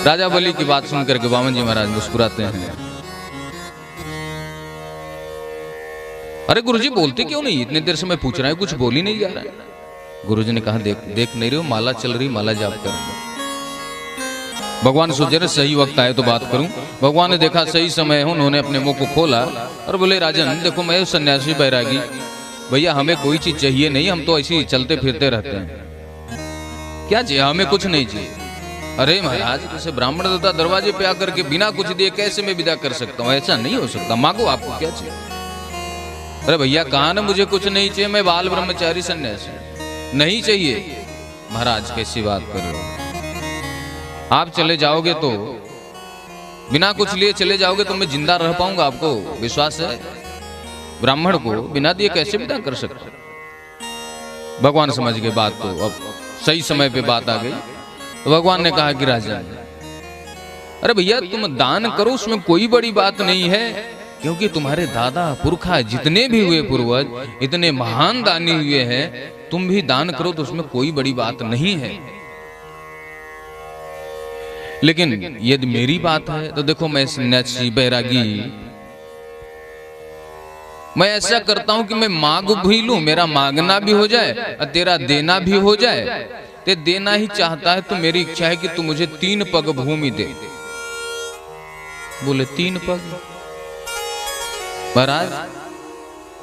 राजा बलि की बात सुनकर के वामन जी महाराज मुस्कुराते हैं। अरे गुरुजी बोलते क्यों नहीं, इतने देर से मैं पूछ रहा हूं, कुछ बोल ही नहीं जा रहा है। गुरुजी ने कहा देख नहीं रहे हो, माला चल रही, माला जाप कर। भगवान सोचे रहे सही वक्त आए तो बात करूं। भगवान ने देखा सही समय है, उन्होंने अपने मुंह को खोला और बोले राजन देखो मैं सन्यासी बैरागी, भैया हमें कोई चीज चाहिए नहीं, हम तो ऐसे ही चलते फिरते रहते हैं, क्या चाहिए हमें, कुछ नहीं चाहिए। अरे महाराज जैसे ब्राह्मण देवता दरवाजे पे आकर के बिना कुछ दिए कैसे मैं विदा कर सकता हूँ, ऐसा नहीं हो सकता, मांगो आपको क्या चाहिए। अरे भैया कहा ना मुझे कुछ नहीं चाहिए, मैं बाल ब्रह्मचारी सन्यासी, नहीं चाहिए। महाराज कैसी बात कर रहे हो, आप चले जाओगे तो बिना कुछ लिए चले जाओगे तो मैं जिंदा रह पाऊंगा, आपको विश्वास है? ब्राह्मण को बिना दिए कैसे विदा कर सकते। भगवान समझ गए बात को, अब सही समय पे बात आ गई। तो भगवान ने कहा कि राजा अरे भैया तुम दान करो, उसमें कोई बड़ी बात नहीं है, क्योंकि तुम्हारे दादा पुरखा जितने भी हुए पूर्वज इतने महान दानी हुए हैं, तुम भी दान करो तो उसमें कोई बड़ी बात नहीं है। लेकिन यदि मेरी बात है तो देखो मैं सन्यासी बैरागी, मैं ऐसा करता हूं कि मैं मांग भी लूं, मेरा मांगना भी हो जाए और तेरा देना भी हो जाए। ते देना ही चाहता है तो मेरी इच्छा है कि तू मुझे 3 पग भूमि दे। बोले 3 पग? महाराज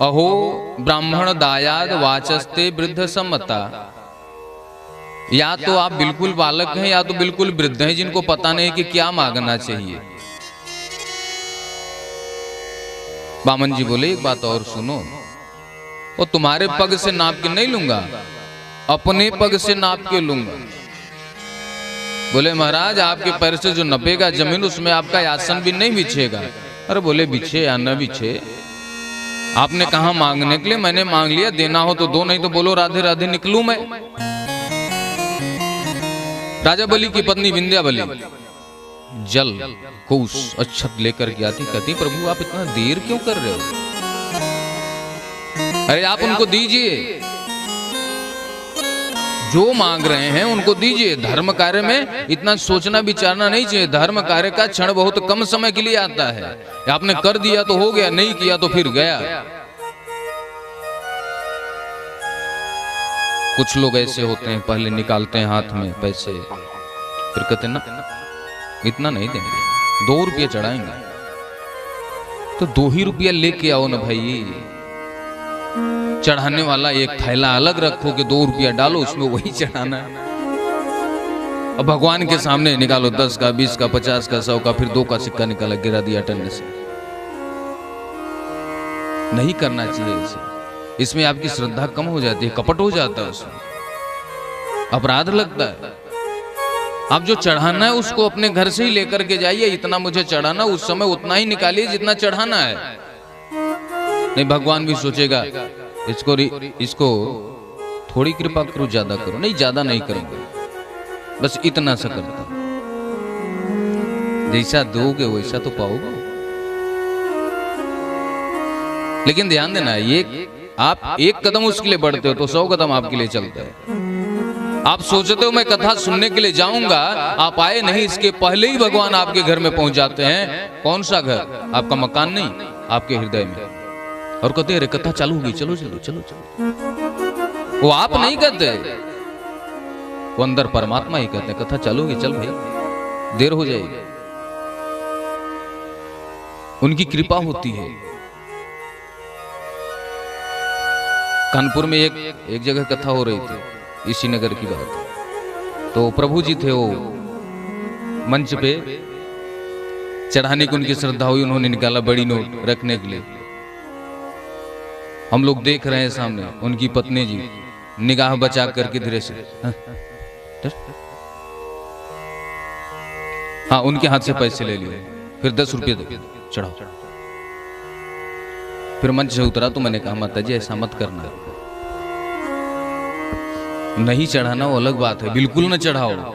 अहो ब्राह्मण दायाद वाचस्ते वृद्ध सम्मता, या तो आप बिल्कुल बालक हैं या तो बिल्कुल वृद्ध हैं, जिनको पता नहीं कि क्या मांगना चाहिए। वामन जी बोले एक बात और सुनो, और तुम्हारे पग से नाप के नहीं लूंगा, अपने पग से नाप के लूंगा। बोले महाराज आपके पैर से जो नपेगा जमीन उसमें आपका आसन भी नहीं बिछेगा। अरे बोले बिछे या न बिछे, आपने कहा मांगने के लिए, मैंने मांग लिया, देना हो तो दो, नहीं तो बोलो राधे राधे निकलूं मैं। राजा बलि की पत्नी विंध्या बलि जल कुश अक्षत लेकर के आती, कहती प्रभु आप इतना देर क्यों कर रहे हो, अरे आप उनको दीजिए, जो मांग रहे हैं उनको दीजिए। धर्म कार्य में इतना सोचना विचारना नहीं चाहिए, धर्म कार्य का क्षण बहुत कम समय के लिए आता है, आपने कर दिया तो हो गया, नहीं किया तो फिर गया। कुछ लोग ऐसे होते हैं, पहले निकालते हैं हाथ में पैसे, फिर कहते ना इतना नहीं देंगे, 2 रुपये चढ़ाएंगे। तो 2 ही रुपया लेके आओ ना भाई, चढ़ाने वाला एक थैला अलग रखो कि 2 रुपया डालो उसमें वही चढ़ाना है। अब भगवान के सामने निकालो 10 का 20 का 50 का 100 का, फिर 2 का सिक्का निकाला गिरा दिया टन्ने से। नहीं करना चाहिए इसे, इसमें आपकी श्रद्धा कम हो जाती है, कपट हो जाता है, उसमें अपराध लगता है। आप जो चढ़ाना है उसको अपने घर से ही लेकर के जाइए, इतना मुझे चढ़ाना, उस समय उतना ही निकालिए जितना चढ़ाना है। नहीं भगवान भी सोचेगा इसको थोड़ी कृपा करो, ज्यादा करो, नहीं ज्यादा नहीं करेंगे, बस इतना सा करता, जैसा दोगे वैसा तो पाओगे। लेकिन ध्यान देना, ये आप एक कदम उसके लिए बढ़ते हो तो 100 कदम आपके लिए चलता है। आप सोचते हो मैं कथा सुनने के लिए जाऊंगा, आप आए नहीं, इसके पहले ही भगवान आपके घर में पहुंच जाते हैं। कौन सा घर? आपका मकान नहीं, आपके हृदय में। और कहते अरे कथा चालू होगी, चलो चलो चलो चलो। वो आप नहीं कहते, वो अंदर परमात्मा ही कहते हैं कथा चालू होगी, चल भाई देर हो जाएगी। उनकी कृपा होती है। कानपुर में एक जगह कथा हो रही थी, इसी नगर की बात। तो प्रभु जी थे, वो मंच पे चढ़ाने की उनकी श्रद्धा हुई, उन्होंने निकाला बड़ी नोट रखने के लिए। हम लोग देख रहे हैं सामने, उनकी पत्नी जी निगाह बचा करके धीरे से हाँ उनके हाथ से पैसे ले लिए, फिर 10 रुपये दे चढ़ाओ। फिर मंच से उतरा तो मैंने कहा माता जी ऐसा मत करना, नहीं चढ़ाना वो अलग बात है, बिल्कुल न चढ़ाओ,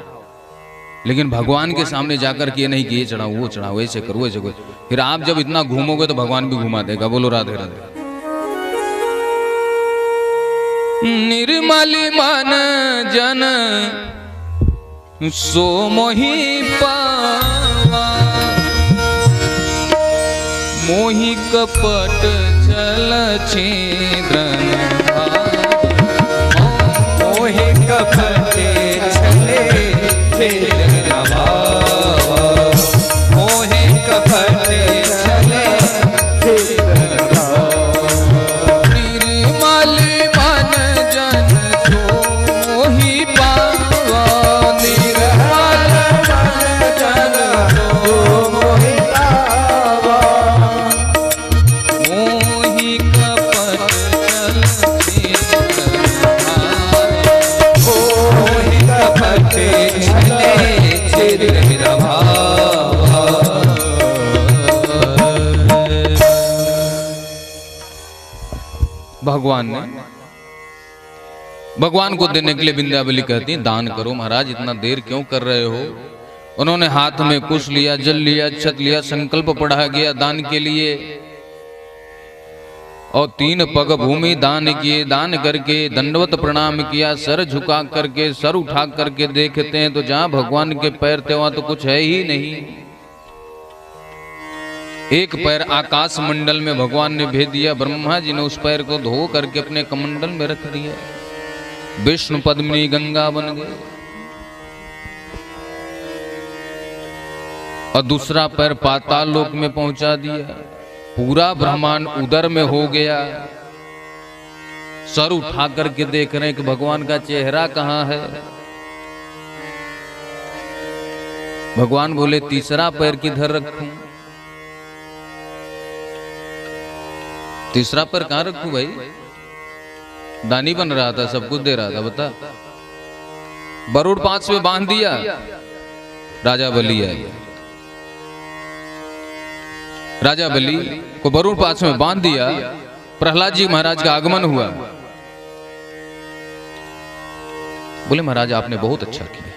लेकिन भगवान के सामने जाकर के नहीं कि ये चढ़ाओ वो चढ़ाओ, ऐसे करो ऐसे करो। फिर आप जब इतना घूमोगे तो भगवान भी घुमा देगा। बोलो राधे राधे। निर्मल मन जन सो मोहि पावा, मोहि कपट छल छिद्रन मोहि कपट छले छिद्रन भावा, मोहि कपट छले छिद्रन भावा। निर्मल मन जन सो मोहि पावा, निर्मल मन जन सो मोहि पावा, मोहि कपट छल मोहि कपट छले छिद्रन भावा। भगवान को देने के लिए विंध्यावली कहती हैं दान करो महाराज, इतना देर क्यों कर रहे हो। उन्होंने हाथ में कुश लिया, जल लिया, अक्षत लिया, संकल्प पढ़ा गया दान के लिए और 3 पग भूमि दान किए। दान करके दंडवत प्रणाम किया, सर झुका करके सर उठा करके देखते हैं तो जहां भगवान के पैर थे वहां तो कुछ है ही नहीं। एक पैर आकाश मंडल में भगवान ने भेज दिया, ब्रह्मा जी ने उस पैर को धो करके अपने कमंडल में रख दिया, विष्णु पद्मिनी गंगा बन गए। और दूसरा पैर पाताल लोक में पहुंचा दिया, पूरा ब्रह्मांड उदर में हो गया। सर उठा करके देख रहे हैं कि भगवान का चेहरा कहां है। भगवान बोले तीसरा पैर किधर रखूं, तीसरा पैर कहां रखूं भाई, दानी बन रहा था, सब कुछ दे रहा था, बता। बरूड़ 5 में बांध दिया, राजा बलि आया। राजा बलि को बरूड़ 5 में बांध दिया, प्रहलाद जी महाराज का आगमन हुआ। बोले महाराज आपने बहुत अच्छा किया,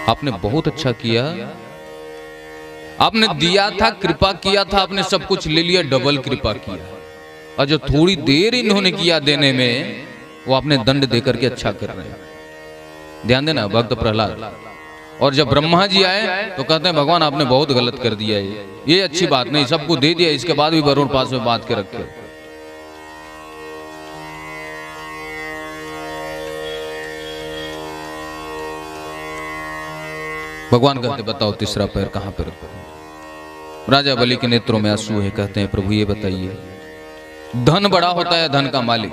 आपने बहुत अच्छा किया, आपने दिया था, कृपा किया था, आपने सब कुछ ले लिया, डबल कृपा किया। और जो थोड़ी देर इन्होंने किया देने में, वो आपने दंड देकर के अच्छा कर रहे हैं। ध्यान देना भक्त प्रहलाद। और जब ब्रह्मा जी आए तो कहते हैं भगवान आपने बहुत गलत कर दिया, ये अच्छी बात नहीं, सबको दे दिया, इसके बाद भी वरुण 5 में बांध के रखे। भगवान कहते बताओ तीसरा पैर कहां पर रखो। राजा बलि के नेत्रों में आंसू है, कहते हैं प्रभु ये बताइए धन बड़ा होता है धन का मालिक।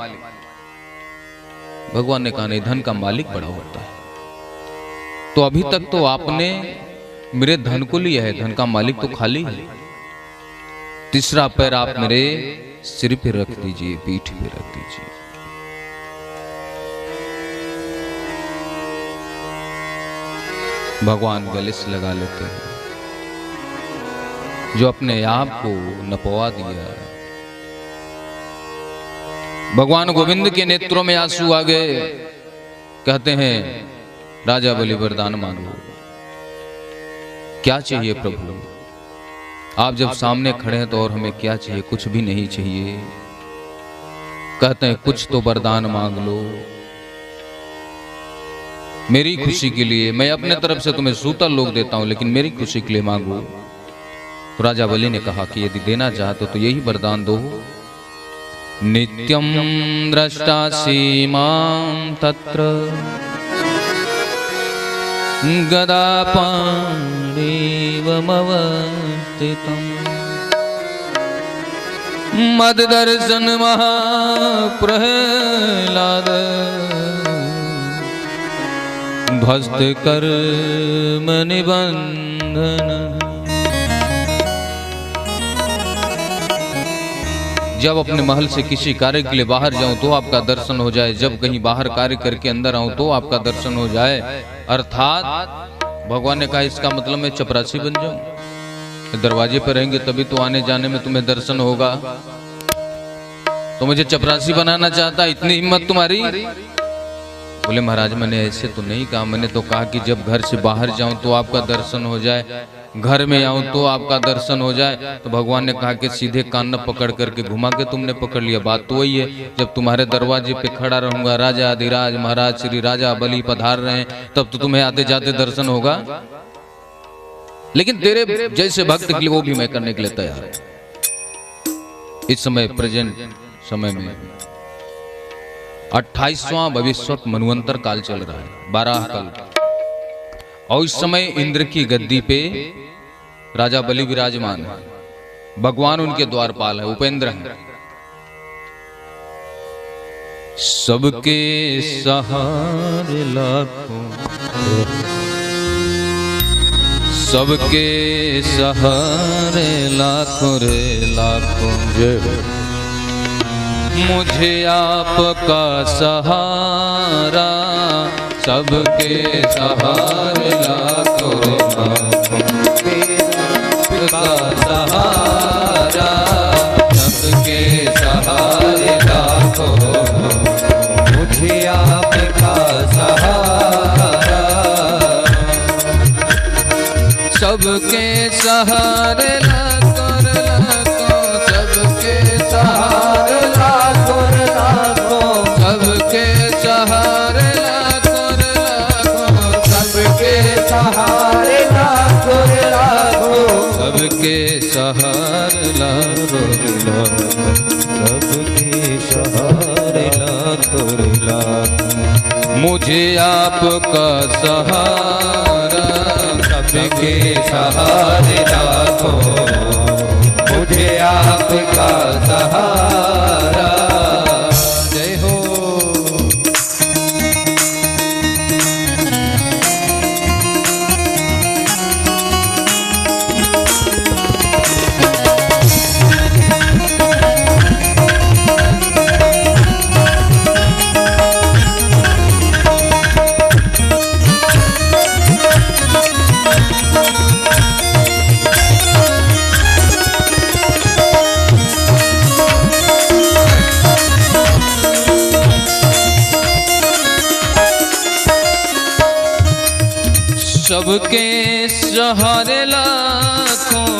भगवान ने कहा नहीं, धन का मालिक बड़ा होता है। तो अभी तक तो आपने मेरे धन को लिया है, धन का मालिक तो खाली है। तीसरा पैर आप मेरे सिर पे रख दीजिए, पीठ पे रख दीजिए। भगवान गले से लगा लेते हैं, जो अपने आप को नपवा दिया। भगवान गोविंद के नेत्रों में आंसू आ गए, कहते हैं राजा बलि वरदान मांगो। क्या चाहिए प्रभु, आप जब सामने खड़े हैं तो और हमें क्या चाहिए, कुछ भी नहीं चाहिए। कहते हैं कुछ तो वरदान मांग लो मेरी खुशी के लिए, मैं अपने तरफ से तुम्हें सूतल लोग देता हूं, लेकिन मेरी खुशी के लिए मांगो। तो राजा बलि ने कहा कि यदि देना चाहते तो यही वरदान दो, नित्यं द्रष्टासि मां तत्र गदापाणिवमवस्थितम् मद्दर्शन महाप्रह्लाद ध्वस्त कर्म निबंधन। जब अपने महल से किसी कार्य के लिए बाहर जाऊं तो आपका दर्शन हो जाए, जब कहीं बाहर कार्य करके अंदर आऊं तो आपका दर्शन हो जाए। अर्थात भगवान ने कहा इसका मतलब मैं चपरासी बन जाऊं, दरवाजे पर रहेंगे तभी तो आने जाने में तुम्हें दर्शन होगा। तो मुझे चपरासी बनाना चाहता, इतनी हिम्मत तुम्हारी? बोले महाराज मैंने ऐसे तो नहीं कहा, मैंने तो कहा कि जब घर से बाहर जाऊं तो आपका दर्शन हो जाए। घर में आऊं तो आपका दर्शन हो जाए। तो भगवान ने कहा कि सीधे कान न पकड़ करके घुमा के तुमने पकड़ लिया। बात तो वही है, जब तुम्हारे दरवाजे पे खड़ा रहूंगा, राजा अधिराज महाराज श्री राजा बलि पधार रहे हैं, तब तो तुम्हें आते जाते दर्शन होगा। लेकिन तेरे जैसे भक्त के लिए वो भी मैं करने के लिए तैयार हूं। इस समय प्रेजेंट समय में 28वां भविष्यक मनवंतर काल चल रहा है, 12 कल। और इस समय इंद्र की गद्दी पे राजा बलि विराजमान है, भगवान उनके द्वारपाल है, उपेंद्र है। सबके सहारे लाखों, सबके सहारे लाखों रे लाखों, मुझे आपका सहारा, सबके सहारे लाखों रे लाखों, आपका सहारा, सबके सहारे लाखों, मुझे आपका सहारा, सबके सहारे लाखों लाखों, सबके सहारे लाखों लाखों, सबके सहारे लाखों लाखों, सबके सहारे लाखों लाखों, सबके सहारे लाखों लाखों, सबके सहारे लाखों लाखों, मुझे आपका सहारा, सबके सहारे लाखों, मुझे आपका सहारा। जय हो। सबके सहारे लाखों,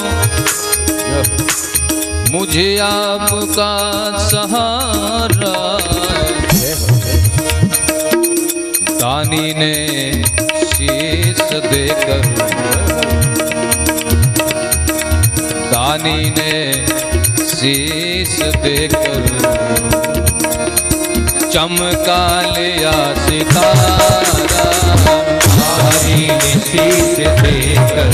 मुझे आपका सहारा, दानी ने शीश देकर, दानी ने शीश देकर, चमका लिया सितारा, शीश देकर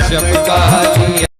चमका लिया